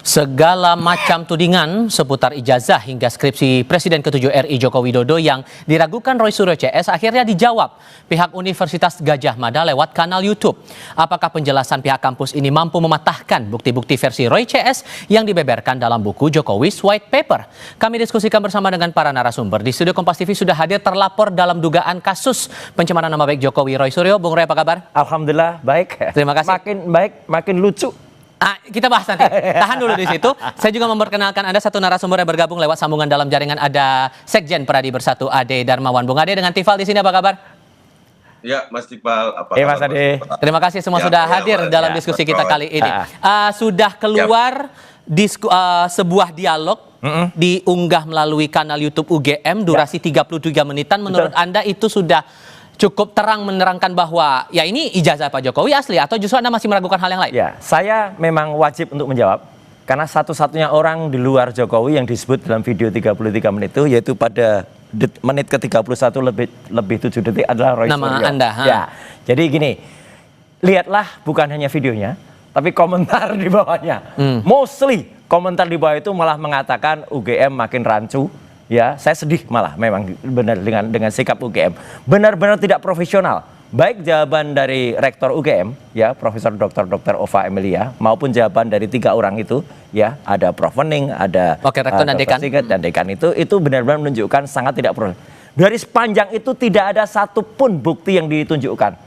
Segala macam tudingan seputar ijazah hingga skripsi Presiden ke-7 RI Joko Widodo yang diragukan Roy Suryo CS akhirnya dijawab pihak Universitas Gadjah Mada lewat kanal YouTube. Apakah penjelasan pihak kampus ini mampu mematahkan bukti-bukti versi Roy CS yang dibeberkan dalam buku Jokowi's White Paper? Kami diskusikan bersama dengan para narasumber. Di studio Kompas TV sudah hadir terlapor dalam dugaan kasus pencemaran nama baik Jokowi, Roy Suryo. Bung Roy, apa kabar? Alhamdulillah baik. Terima kasih. Makin baik, makin lucu. Kita bahas nanti. Tahan dulu di situ. Saya juga memperkenalkan Anda satu narasumber yang bergabung lewat sambungan dalam jaringan. Ada Sekjen Pradi Bersatu Ade Darmawan. Bung Ade dengan Tifal di sini, apa kabar? Ya, Mas Tifal. Apa Mas Ade. Terima kasih semua sudah hadir dalam diskusi kita kali ini. Sudah keluar sebuah dialog diunggah melalui kanal YouTube UGM durasi 33 menitan. Menurut Anda itu sudah cukup terang menerangkan bahwa ya ini ijazah Pak Jokowi asli atau justru Anda masih meragukan hal yang lain? Ya, saya memang wajib untuk menjawab karena satu-satunya orang di luar Jokowi yang disebut dalam video 33 menit itu yaitu pada menit ke-31 lebih 7 detik adalah Roy Suryo. Nama Anda. Ya. Jadi gini, lihatlah bukan hanya videonya tapi komentar di bawahnya. Mostly komentar di bawah itu malah mengatakan UGM makin rancu. Ya, saya sedih malah memang benar dengan sikap UGM. Benar-benar tidak profesional. Baik jawaban dari Rektor UGM, ya Profesor Dr. Ova Emilia, maupun jawaban dari 3 orang itu, ya ada Prof Wening, ada Rektor dan Dekan. Dan Dekan itu benar-benar menunjukkan sangat tidak profesional. Dari sepanjang itu tidak ada satupun bukti yang ditunjukkan.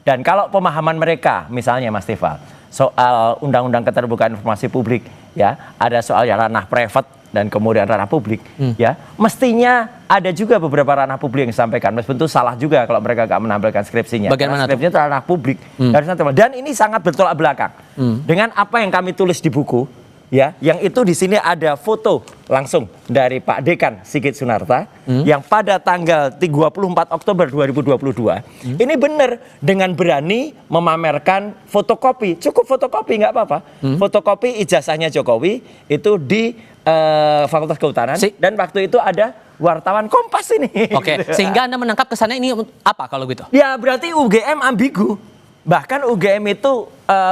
Dan kalau pemahaman mereka, misalnya Mas Tifal, soal Undang-Undang Keterbukaan Informasi Publik, ya ada soal yang ranah private dan kemudian ranah publik, ya mestinya ada juga beberapa ranah publik yang disampaikan. Meskipun itu salah juga kalau mereka nggak menampilkan skripsinya. Bagaimana skripsinya itu ranah publik. Dan ini sangat bertolak belakang dengan apa yang kami tulis di buku, ya, yang itu di sini ada foto langsung dari Pak Dekan Sigit Sunarta yang pada tanggal 24 Oktober 2022 ini benar dengan berani memamerkan fotokopi, cukup fotokopi nggak apa-apa, fotokopi ijazahnya Jokowi itu di Fakultas Kehutanan dan waktu itu ada wartawan Kompas ini. Oke, sehingga Anda menangkap kesannya ini apa kalau gitu? Ya berarti UGM ambigu, bahkan UGM itu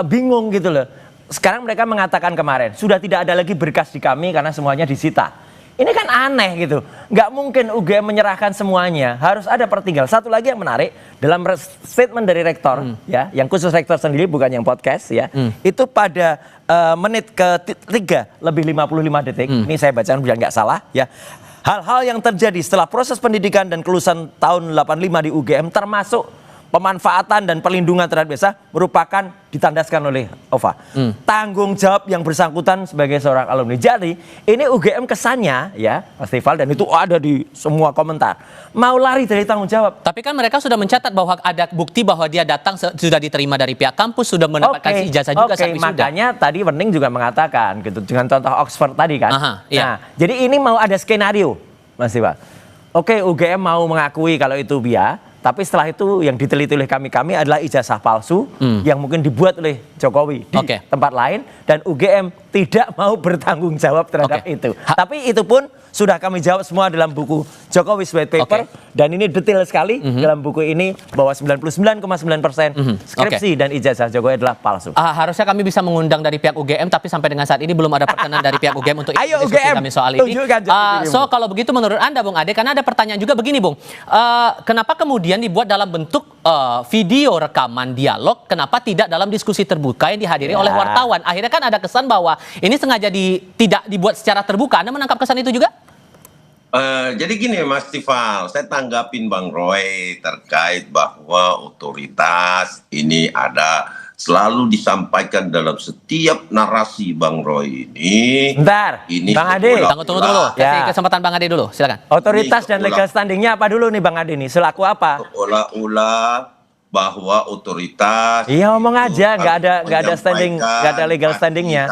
bingung gitu loh. Sekarang mereka mengatakan kemarin sudah tidak ada lagi berkas di kami karena semuanya disita. Ini kan aneh gitu. Nggak mungkin UGM menyerahkan semuanya. Harus ada pertinggal. Satu lagi yang menarik dalam statement dari rektor, ya, yang khusus rektor sendiri bukan yang podcast, ya, itu pada menit ke-3 lebih 55 detik. Ini saya bacaan biar nggak salah, ya. Hal-hal yang terjadi setelah proses pendidikan dan kelulusan tahun 85 di UGM termasuk pemanfaatan dan perlindungan terhadap desa merupakan ditandaskan oleh Ova. Tanggung jawab yang bersangkutan sebagai seorang alumni. Jadi ini UGM kesannya, ya festival, dan itu ada di semua komentar, mau lari dari tanggung jawab. Tapi kan mereka sudah mencatat bahwa ada bukti bahwa dia datang sudah diterima dari pihak kampus, sudah mendapatkan ijazah juga saat wisuda. Makanya tadi Wening juga mengatakan gitu dengan contoh Oxford tadi kan. Iya. Nah, jadi ini mau ada skenario, Mas Iwa. UGM mau mengakui kalau itu tapi setelah itu yang diteliti oleh kami adalah ijazah palsu yang mungkin dibuat oleh Jokowi di tempat lain dan UGM tidak mau bertanggung jawab terhadap itu. Tapi itu pun sudah kami jawab semua dalam buku Jokowi's White Paper dan ini detail sekali dalam buku ini bahwa 99,9% skripsi dan ijazah Jokowi adalah palsu. Harusnya kami bisa mengundang dari pihak UGM tapi sampai dengan saat ini belum ada perkenan dari pihak UGM untuk Ayo diskusi UGM, kami soal ini. So kalau begitu menurut Anda Bung Ade, karena ada pertanyaan juga begini Bung, kenapa kemudian dibuat dalam bentuk video rekaman dialog, kenapa tidak dalam diskusi terbuka yang dihadiri oleh wartawan? Akhirnya kan ada kesan bahwa ini sengaja tidak dibuat secara terbuka. Anda menangkap kesan itu juga? Jadi gini Mas Tifal, saya tanggapin Bang Roy terkait bahwa otoritas ini ada selalu disampaikan dalam setiap narasi Bang Roy ini. Bentar, ini Bang Ade. Tunggu dulu. Kasih kesempatan Bang Ade dulu, silakan. Otoritas dan legal standingnya apa dulu nih Bang Ade nih? Selaku apa? Seolah-olah bahwa otoritas. Iya ngomong aja, nggak ada standing, nggak ada legal standingnya.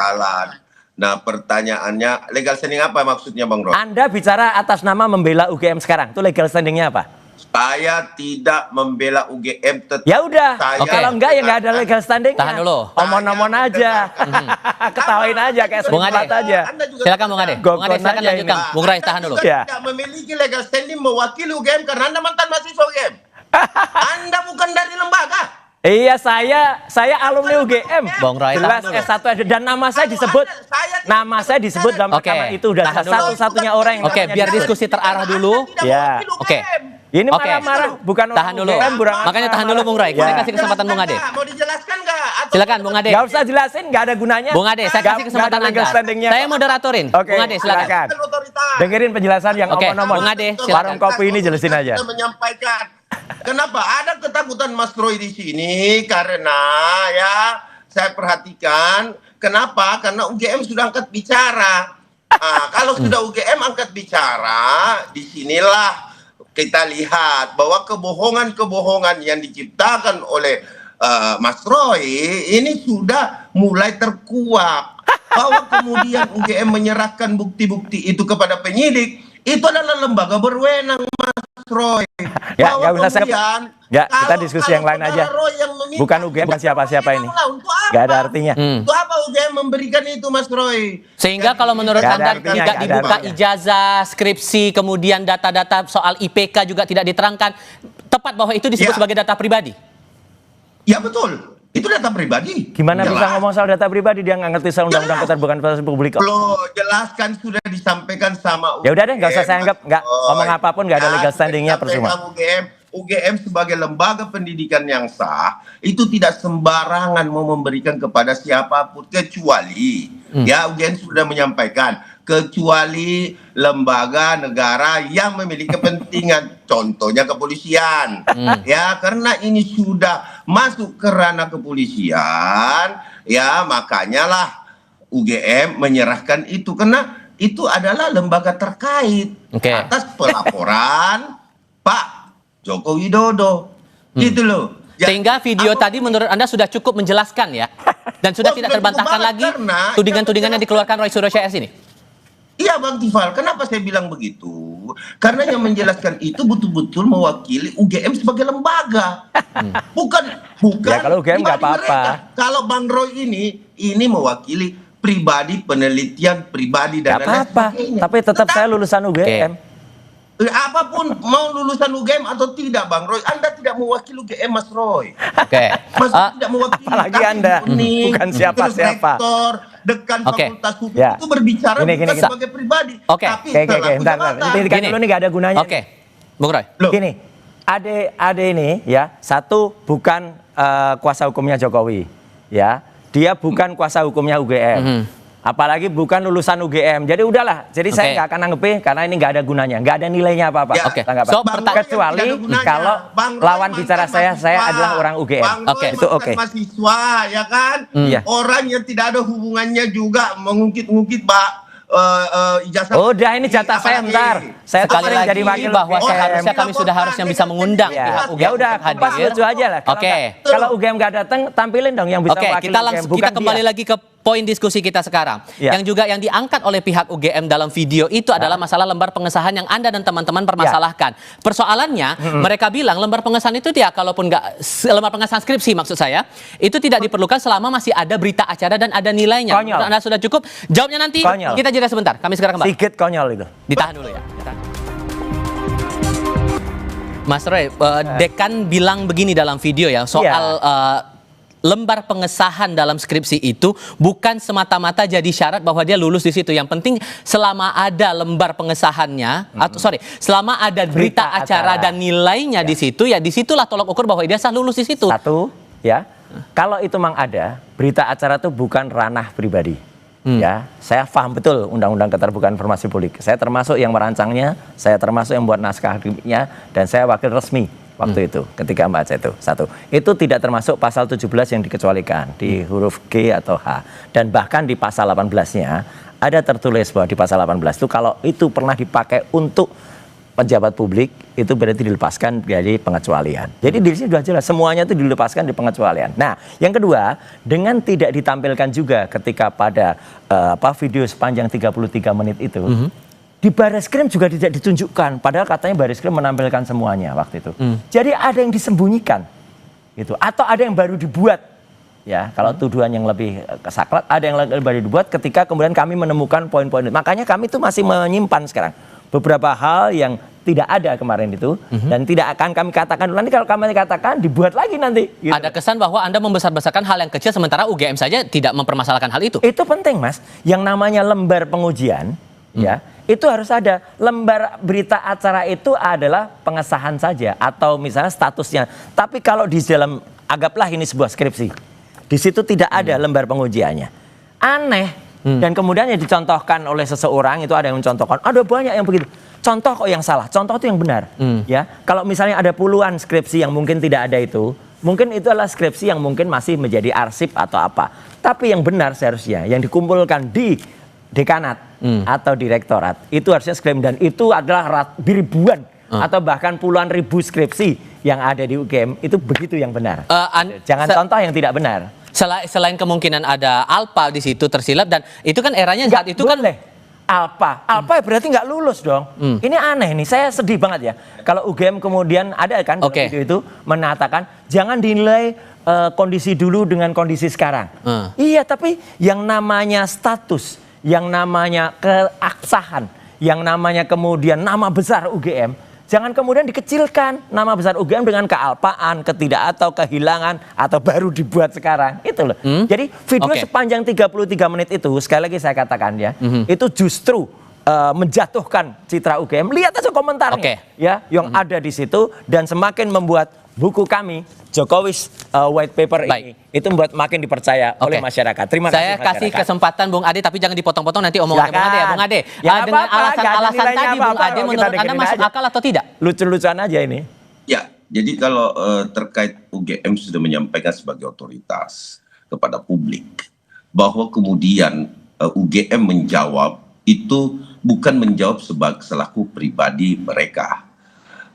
Nah pertanyaannya, legal standing apa maksudnya Bang Roy? Anda bicara atas nama membela UGM sekarang, itu legal standingnya apa? Saya tidak membela UGM. Ya udah, kalau enggak ya nggak ada legal standingnya. Tahan dulu. Omong-omong aja, ketawain aja kayak sebuah aja. Silakan Bung Ade. Bung Ade silakan lanjutkan. Bung Rai tahan dulu. Anda tidak memiliki legal standing mewakili UGM karena Anda mantan mahasiswa UGM. Anda bukan dari lembaga. Iya, saya alumni UGM. Bung Rai jelas S1 dan nama saya disebut. Saya nama saya disebut dalam rekaman itu udah satu-satunya orang yang Oke, biar diskusi terarah dulu. Ya. Oke. Ini Oke. marah-marah, bukan Tahan dulu. Makanya tahan dulu Bung Roy. Saya kasih kesempatan Bung Ade. Mau dijelaskan nggak? Silakan Bung Ade. Gak usah jelasin, gak ada gunanya. Bung Ade, saya kasih kesempatan Anda. Saya moderatorin. Oke, Bung Ade, silakan. Dengerin penjelasan yang Oke, omong-omong. Bung Ade, silakan. Warung kopi ini jelasin aja. Kita menyampaikan. Kenapa ada ketakutan Mas Roy di sini? Karena ya saya perhatikan. Kenapa? Karena UGM sudah angkat bicara. Nah, kalau sudah UGM angkat bicara, disinilah kita lihat bahwa kebohongan-kebohongan yang diciptakan oleh Mas Roy ini sudah mulai terkuak. Bahwa kemudian UGM menyerahkan bukti-bukti itu kepada penyidik, itu adalah lembaga berwenang Mas Roy. Ya, Bahwa nggak usah kemudian, Ya, kita diskusi yang lain aja. Roy yang meminta, Bukan UGM, bukan siapa-siapa ini. Gak ada artinya. Untuk apa UGM memberikan itu Mas Roy? Sehingga kalau menurut Nggak ada Anda artinya, tidak nggak ada dibuka artinya. ijazah, skripsi, kemudian data-data soal IPK juga tidak diterangkan, tepat bahwa itu disebut Ya. sebagai data pribadi? Ya betul. Itu data pribadi. Gimana Jelas. bisa ngomong soal data pribadi, dia nggak ngerti soal undang-undang Jelas. keterbukaan informasi publik kok. Loh, jelaskan sudah disampaikan sama UGM. Ya udah deh, nggak usah saya anggap, nggak ngomong apapun, nggak ada Ya, legal standingnya sudah percuma. disampaikan UGM sebagai lembaga pendidikan yang sah itu tidak sembarangan mau memberikan kepada siapapun kecuali ya UGM sudah menyampaikan kecuali lembaga negara yang memiliki kepentingan, contohnya kepolisian. Ya, karena ini sudah masuk ke ranah kepolisian, ya makanya lah UGM menyerahkan itu karena itu adalah lembaga terkait Oke. atas pelaporan Pak Joko Widodo. Gitu loh. Sehingga video tadi menurut Anda sudah cukup menjelaskan ya? Dan sudah Oh, tidak sudah terbantahkan cukup lagi banget, karena tudingan-tudingan yang dikeluarkan Roy Suryo CS ini? Iya Bang Tifal, kenapa saya bilang begitu? Karena yang menjelaskan itu betul-betul mewakili UGM sebagai lembaga. Bukan Ya, kalau UGM nggak pribadi apa-apa. mereka. Kalau Bang Roy ini mewakili pribadi, penelitian pribadi dan Gak lain apa-apa, sebagainya. tapi tetap saya lulusan UGM. Apapun mau lulusan UGM atau tidak Bang Roy, Anda tidak mewakili UGM Mas Roy. Oke. Mas tidak mewakili. Apalagi Kami Anda, Unik, bukan siapa-siapa. terus rektor, dekan Oke. fakultas hukum Ya. itu berbicara Gini, bukan gini. sebagai pribadi, Oke. tapi Oke, selaku bentar. jabatan. Hentikan Gini. dulu nih, gak ada gunanya. Oke. Bung Roy. Loh, Gini, Ade ini ya, satu bukan kuasa hukumnya Jokowi, ya. Dia bukan kuasa hukumnya UGM. Apalagi bukan lulusan UGM. Jadi udahlah. Jadi saya Oke. nggak akan nanggepin karena ini nggak ada gunanya, nggak ada nilainya apa-apa. Ya. Oke. Tanggapan. So, Bang Roy kecuali tidak ada gunanya. kalau Bang Roy lawan mantan bicara saya mahasiswa. adalah orang UGM. Bang Roy Oke. Itu mantan oke. mahasiswa, ya kan? Iya. Orang yang tidak ada hubungannya juga mengungkit-ungkit ijazah. Udah, ini jatah saya Apalagi. bentar. Saya tuh Sekali sering lagi jadi wakil bahwa UGM. seharusnya kami sudah harusnya bisa mengundang Ya, pihak UGM ya udah, untuk pas hadir. lucu aja lah. Kalau Oke. nggak- Kalau UGM nggak datang, tampilin dong yang bisa Oke, mewakili kita UGM, langsung bukan kita kembali dia. lagi ke poin diskusi kita sekarang. Ya. Yang juga yang diangkat oleh pihak UGM dalam video itu adalah masalah lembar pengesahan yang Anda dan teman-teman permasalahkan. Persoalannya, mereka bilang lembar pengesahan itu ya kalaupun nggak lembar pengesahan skripsi maksud saya, itu tidak diperlukan selama masih ada berita acara dan ada nilainya. Konyol. Menurut Anda sudah cukup? Jawabnya nanti. Konyol. Kita jeda sebentar. Kami segera kembali. Sikit konyol itu. Ditahan dulu ya. Mas Roy, dekan bilang begini dalam video ya soal lembar pengesahan dalam skripsi itu bukan semata-mata jadi syarat bahwa dia lulus di situ. Yang penting selama ada lembar pengesahannya atau selama ada berita acara dan nilainya di situ, ya disitulah tolok ukur bahwa dia sah lulus di situ. Satu, ya. Kalau itu memang ada, berita acara itu bukan ranah pribadi. Ya, saya paham betul Undang-Undang Keterbukaan Informasi Publik. Saya termasuk yang merancangnya, saya termasuk yang buat naskah akademiknya, dan saya wakil resmi waktu itu ketika membaca itu. Satu, itu tidak termasuk pasal 17 yang dikecualikan di huruf G atau H. Dan bahkan di pasal 18-nya ada tertulis bahwa di pasal 18 itu kalau itu pernah dipakai untuk pejabat publik itu berarti dilepaskan dari pengecualian. Jadi di sini sudah jelas semuanya itu dilepaskan di pengecualian. Nah, yang kedua, dengan tidak ditampilkan juga ketika pada video sepanjang 33 menit itu, di Bareskrim juga tidak ditunjukkan. Padahal katanya Bareskrim menampilkan semuanya waktu itu. Jadi ada yang disembunyikan, gitu. Atau ada yang baru dibuat. Ya, kalau tuduhan yang lebih kesaklek, ada yang baru dibuat ketika kemudian kami menemukan poin-poin. Makanya kami itu masih menyimpan sekarang beberapa hal yang tidak ada kemarin itu dan tidak akan kami katakan. Nanti kalau kami katakan dibuat lagi nanti. Gitu. Ada kesan bahwa Anda membesar-besarkan hal yang kecil sementara UGM saja tidak mempermasalahkan hal itu. Itu penting, Mas. Yang namanya lembar pengujian, ya, itu harus ada. Lembar berita acara itu adalah pengesahan saja atau misalnya statusnya. Tapi kalau di dalam, anggaplah ini sebuah skripsi, di situ tidak ada lembar pengujiannya. Aneh. Dan kemudian yang dicontohkan oleh seseorang itu ada yang mencontohkan, ada banyak yang begitu. Contoh kok yang salah, contoh itu yang benar. Ya, kalau misalnya ada puluhan skripsi yang mungkin tidak ada itu, mungkin itu adalah skripsi yang mungkin masih menjadi arsip atau apa. Tapi yang benar seharusnya yang dikumpulkan di dekanat atau direktorat itu harusnya skripsi, dan itu adalah ribuan atau bahkan puluhan ribu skripsi yang ada di UGM, itu begitu yang benar. Jangan contoh yang tidak benar. Selain kemungkinan ada Alpa di situ tersilap, dan itu kan eranya saat itu kan Alpa berarti nggak lulus dong. Ini aneh nih, saya sedih banget ya. Kalau UGM kemudian ada kan dalam video itu menatakan jangan dinilai kondisi dulu dengan kondisi sekarang. Iya, tapi yang namanya status, yang namanya keabsahan, yang namanya kemudian nama besar UGM, jangan kemudian dikecilkan nama besar UGM dengan kealpaan, atau kehilangan, atau baru dibuat sekarang. Itu loh. Jadi video sepanjang 33 menit itu, sekali lagi saya katakan ya, itu justru menjatuhkan citra UGM. Lihat aja komentarnya ya, yang ada di situ, dan semakin membuat buku kami, Jokowi's White Paper ini, itu membuat makin dipercaya oleh masyarakat. Terima kasih. Saya kasih kesempatan Bung Ade, tapi jangan dipotong-potong, nanti omongannya Bung Ade ya, Bung Ade. Ya, dengan alasan-alasan tadi, Bung Ade, menurut Anda masuk akal atau tidak? Lucu-lucuan aja ini. Ya, jadi kalau terkait UGM sudah menyampaikan sebagai otoritas kepada publik bahwa kemudian UGM menjawab itu bukan menjawab selaku pribadi mereka.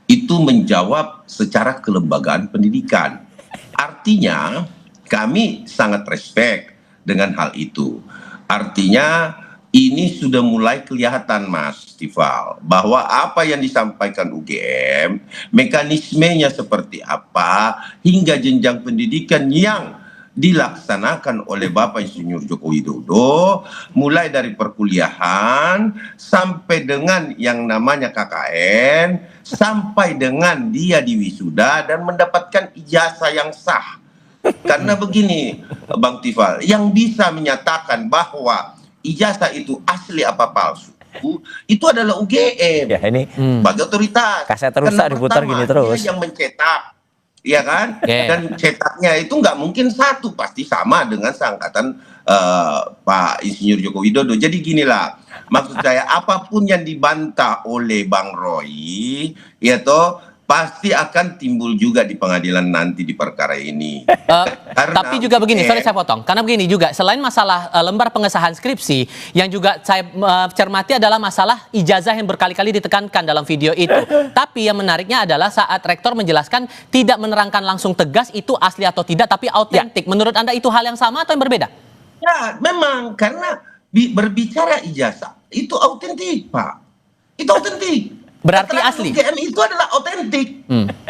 Itu menjawab secara kelembagaan pendidikan. Artinya kami sangat respect dengan hal itu. Artinya ini sudah mulai kelihatan, Mas Tifal, bahwa apa yang disampaikan UGM, mekanismenya seperti apa, hingga jenjang pendidikan yang dilaksanakan oleh Bapak Insinyur Joko Widodo, mulai dari perkuliahan sampai dengan yang namanya KKN, sampai dengan dia diwisuda dan mendapatkan ijazah yang sah. Karena begini, Bang Tifal, yang bisa menyatakan bahwa ijazah itu asli apa palsu, itu adalah UGM. Ya, ini sebagai otoritas. Kaset terus diputar gini terus. Dia yang mencetak. Iya kan? Dan cetaknya itu nggak mungkin satu, pasti sama dengan seangkatan Pak Insinyur Joko Widodo. Jadi ginilah, maksud saya apapun yang dibantah oleh Bang Roy, ya toh pasti akan timbul juga di pengadilan nanti di perkara ini. Tapi juga begini, sorry saya potong. Karena begini juga, selain masalah lembar pengesahan skripsi, yang juga saya cermati adalah masalah ijazah yang berkali-kali ditekankan dalam video itu. Tapi yang menariknya adalah saat rektor menjelaskan tidak menerangkan langsung tegas itu asli atau tidak, tapi autentik. Menurut Anda itu hal yang sama atau yang berbeda? Ya, memang karena berbicara ijazah itu autentik, Pak. Itu autentik. Berarti keterangan asli. UGM itu adalah otentik.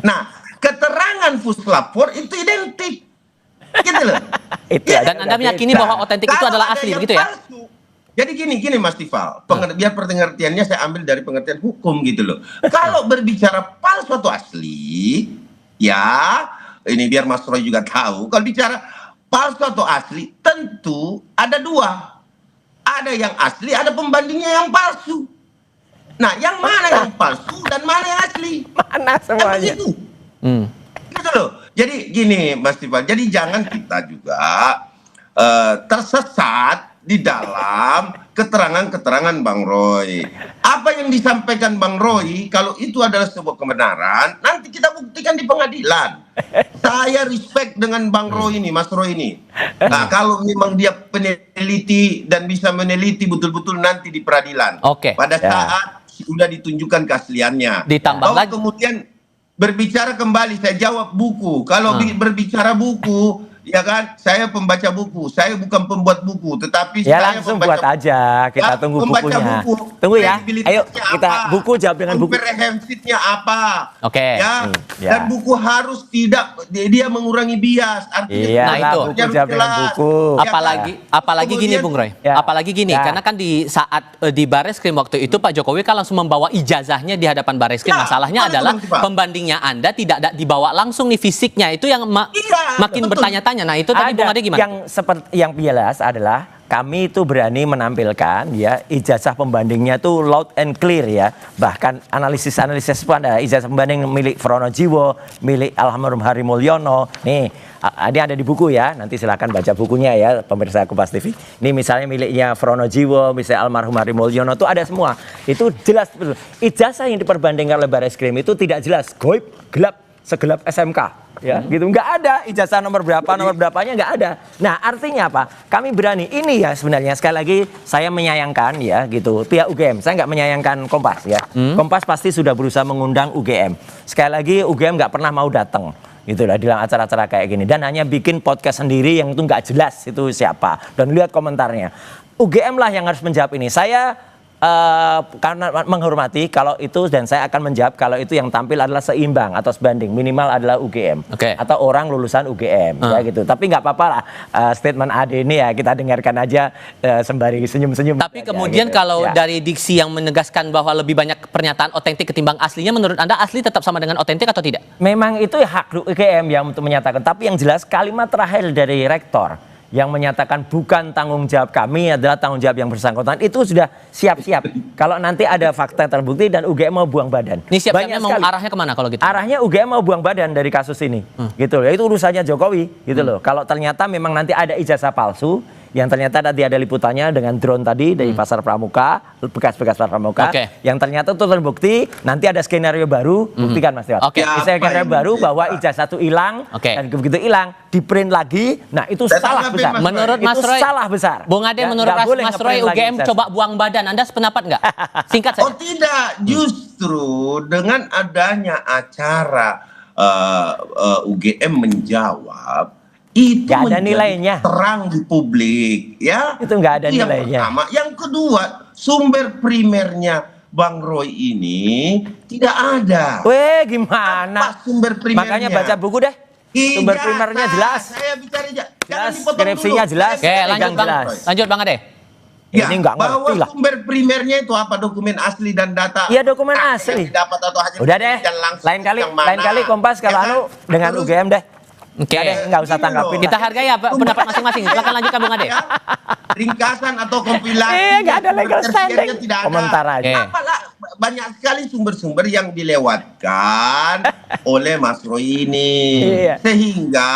Nah, keterangan puslapor itu identik. Gitu loh. Dan Anda meyakini bahwa otentik itu adalah asli, begitu ya? Palsu. Jadi gini Mas Tifal, biar pengertiannya saya ambil dari pengertian hukum gitu loh. Kalau berbicara palsu atau asli, ya ini biar Mas Roy juga tahu. Kalau bicara palsu atau asli, tentu ada dua. Ada yang asli, ada pembandingnya yang palsu. Nah, yang mana yang palsu dan mana yang asli? Mana semuanya? Gitu. Gitu loh. Jadi gini Mas Tifal, jadi jangan kita juga tersesat di dalam keterangan-keterangan Bang Roy. Apa yang disampaikan Bang Roy, kalau itu adalah sebuah kebenaran, nanti kita buktikan di pengadilan. Saya respect dengan Bang Roy ini, Mas Roy ini. Nah, kalau memang dia peneliti dan bisa meneliti betul-betul nanti di peradilan. Pada saat sudah ditunjukkan keasliannya. Ditambah lagi. Kemudian berbicara kembali, saya jawab buku. Kalau berbicara buku, Ya kan, saya pembaca buku, saya bukan pembuat buku, tetapi Ya saya langsung pembaca buat aja, kita Ya, tunggu pembaca bukunya. buku. Tunggu ya, Kredibilitasnya ayo kita apa? buku jawab dengan buku. Comprehensive-nya apa? Oke. Ya, Ya. dan buku harus tidak dia mengurangi bias. Artinya Iya Nah, lah, itu. buku jawab dengan buku. Ya Apalagi gini Kemudian- Bung Roy. Ya. Apalagi gini, Ya. karena kan di saat di Bareskrim waktu itu Pak Jokowi kan langsung membawa ijazahnya di hadapan Bareskrim. Ya, Masalahnya betul, adalah Pak. pembandingnya Anda tidak dibawa langsung nih fisiknya. Itu yang Iya, makin betul. bertanya-tanya. Nah, itu tadi Bung Ade gimana? Yang jelas adalah kami itu berani menampilkan ya ijazah pembandingnya itu loud and clear ya. Bahkan analisis pun ada ijazah pembanding milik Fronojiwo, milik almarhum Hari Mulyono. Nih, ini ada di buku ya. Nanti silakan baca bukunya ya pemirsa Kompas TV. Ini misalnya miliknya Fronojiwo, misalnya almarhum Hari Mulyono itu ada semua. Itu jelas betul. Ijazah yang diperbandingkan oleh Bareskrim itu tidak jelas, goib, gelap, segelap SMK. Ya, gitu nggak ada ijazah nomor berapanya nggak ada. Nah, artinya apa? Kami berani ini ya sebenarnya sekali lagi saya menyayangkan ya gitu pihak UGM. Saya nggak menyayangkan Kompas ya. Kompas pasti sudah berusaha mengundang UGM. Sekali lagi UGM nggak pernah mau datang gitu lah dalam acara-acara kayak gini dan hanya bikin podcast sendiri yang itu nggak jelas itu siapa dan lihat komentarnya. UGM lah yang harus menjawab ini. Saya karena menghormati kalau itu dan saya akan menjawab kalau itu yang tampil adalah seimbang atau sebanding minimal adalah UGM atau orang lulusan UGM ya gitu. Tapi nggak apa-apa lah statement Ade ini ya kita dengarkan aja sembari senyum-senyum. Tapi kemudian gitu. kalau dari diksi yang menegaskan bahwa lebih banyak pernyataan otentik ketimbang aslinya, menurut Anda asli tetap sama dengan otentik atau tidak? Memang itu ya hak UGM yang untuk menyatakan. Tapi yang jelas kalimat terakhir dari rektor yang menyatakan bukan tanggung jawab kami adalah tanggung jawab yang bersangkutan itu sudah siap-siap. Kalau nanti ada fakta terbukti dan UGM mau buang badan. Ini siap-siapnya mau arahnya kemana kalau gitu? Arahnya UGM mau buang badan dari kasus ini. Gitu loh. Itu urusannya Jokowi gitu loh. Kalau ternyata memang nanti ada ijazah palsu yang ternyata tadi ada liputannya dengan drone tadi dari Pasar Pramuka, bekas-bekas Pasar Pramuka, yang ternyata itu terbukti, nanti ada skenario baru, buktikan Mas Dewa. Skenario baru bahwa ijazah itu hilang, dan begitu hilang, di print lagi, nah itu salah besar. Menurut Mas Roy, salah besar. Bung Ade, menurut Mas Roy, UGM coba buang badan, Anda sependapat nggak? Singkat saja. Oh tidak, justru dengan adanya acara UGM menjawab, itu nggak ada nilainya terang di publik ya itu nggak ada yang nilainya. pertama. Yang kedua, sumber primernya Bang Roy ini tidak ada. Weh gimana? Apa sumber primernya? Makanya baca buku deh. Sumber primernya jelas. Saya bicara jelas, skripsinya jelas. Oke, lanjut Bang Ade. Ya, ini nggak bahwa ngerti lah. sumber primernya itu apa, dokumen asli dan data. Iya, dokumen asli. Dapat atau hanya udah deh. Lain kali Kompas kalau anu dengan UGM deh. Oke, nggak usah tanggapin. Kita hargai apa pendapat masing-masing. Silakan lanjutkan Bung Ade. Ringkasan atau kompilasi. Nggak ada legal standing. Tidak ada. Komentar aja. Apalah, banyak sekali sumber-sumber yang dilewatkan oleh Mas Roy ini. Sehingga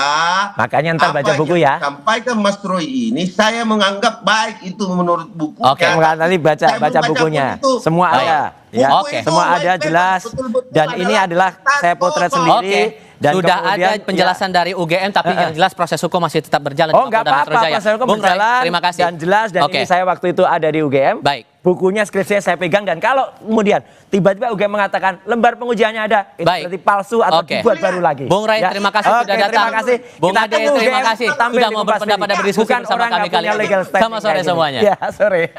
makanya ntar baca buku ya. Sampaikan Mas Roy ini saya menganggap baik itu menurut buku. Oke, nanti baca bukunya. Semua ada. Ya, semua ada jelas. Dan ini adalah saya potret sendiri. Dan sudah ada penjelasan dari UGM, tapi yang jelas proses hukum masih tetap berjalan. Oh nggak apa-apa, proses hukum berjalan. Terima kasih. Dan jelas, dan ini saya waktu itu ada di UGM. Baik. Bukunya, skripsinya saya pegang, dan kalau kemudian tiba-tiba UGM mengatakan lembar pengujiannya ada, itu berarti palsu atau dibuat baru lagi. Bung Ray, terima kasih sudah datang. Terima kasih. Bung Ade, terima kasih sudah mau berpendapat dan berdiskusi bersama kami kali ini. Sama sore semuanya. Ya, sore.